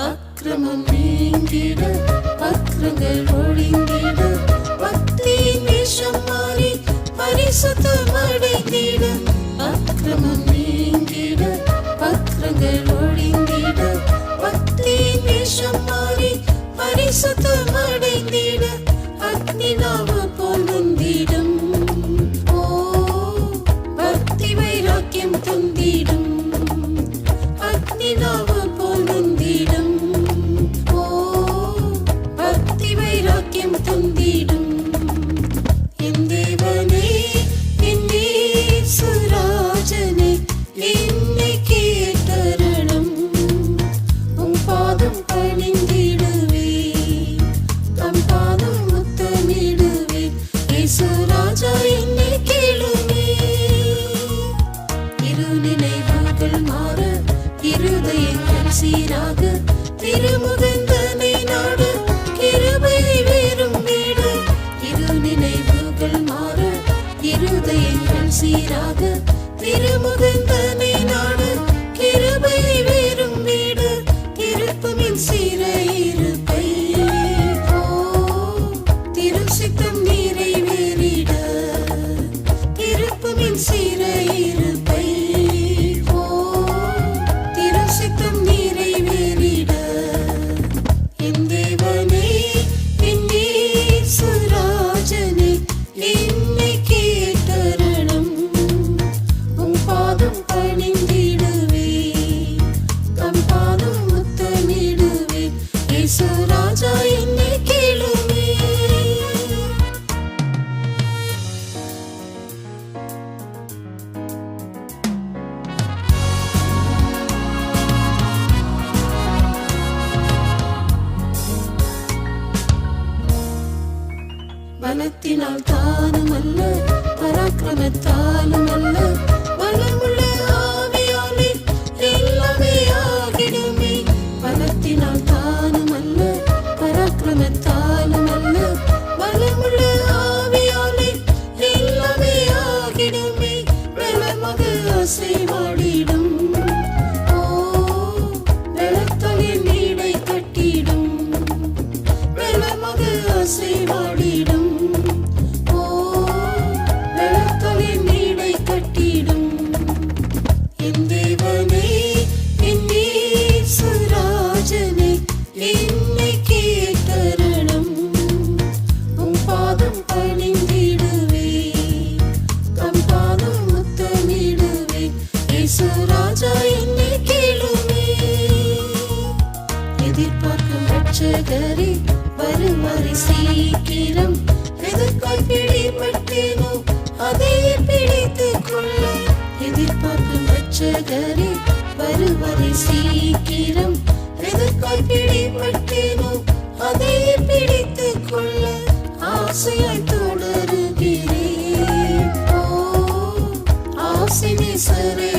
அக்கிரமம் நீங்கிட அக்கிரங்கள் ஒழிந்திட பக்தியின் வேஷம் மாறி பரிசுத்தம் அடைந்திட அக்கிரமம் நீங்கிட அக்கிரங்கள் ஒழிந்திட பக்தியின் வேஷம் மாறி பரிசுத்தம் அடைந்திட அக்னி நாம பொருந்திடும் ஓ பக்தி வைராக்கியம் தந்திடும் அக்னி நாம பொருந்திடும் ஓ பக்தி வைராக்கியம் தந்திடும் என் தேவனே என் இயேசுராஜனே என்னை கேட்டருளும் உம் பாதம் பணிந்திடுவே தம் பாதம் முத்தமிடுவே இயேசுராஜா என்னை கேளுமே இரு நினைவுகள் மாற இருதயங்கள் சீராக திருமுகந்தனை நாடு கிருபை வேறும் வீடு இரு நினைவுகள் மாற இருதயங்கள் சீராக திருமுகந்தனை நாடு கிருபை வேறும் வீடு திருப்புமின் சிறையிருப்பை ஓ திருசித்தம் நிறைவேறிட திருப்புமின் சிறையிருப்பை ஓ திருசித்தம் நிறைவேறிட என் தேவனே என் இயேசுராஜனே என்னை கேட்டருளும் உம் பாதம் பணிந்திடுவே தம் பாதம் முத்தமிடுவே இயேசுராஜா என்னை கேளுமே பலத்தினால் தானும் அல்ல பராக்கிரமத்தாலும் அல்ல பலமுள்ள ஆவியாலே எல்லாமே ஆகிடுமே பலத்தினால் தானும் அல்ல பராக்கிரமத்தாலும் அல்ல பலமுள்ள ஆவியாலே எல்லாமே ஆகிடுமே பலமாக அசைவாடிடும் ஓ பலத்தாலே நீடை கட்டிடும் பலமாக அசைவாடிடும் ஓ பலத்தாலே நீடை கட்டிடும் என் தேவனே என் இயேசுராஜனே என்னை கேட்டருளும் உம் பாதம் பணிந்திடுவே தம் பாதம் முத்தமிடுவே இயேசுராஜா என்னை கேளுமே எதிர்பார்க்கும் ரட்சகரே வரும் வரை சீக்கிரம் எதற்காய் பிடிபட்டேனோ அதை பிடித்துக் கொள்ள எதிர்பார்க்கும் ரட்சகரே வரும் வரை சீக்கிரம் எதற்காய் பிடிபட்டேனோ அதை பிடித்துக் கொள்ள ஆசையாய் தொடருகிறேன் ஓ ஆசை நேசரே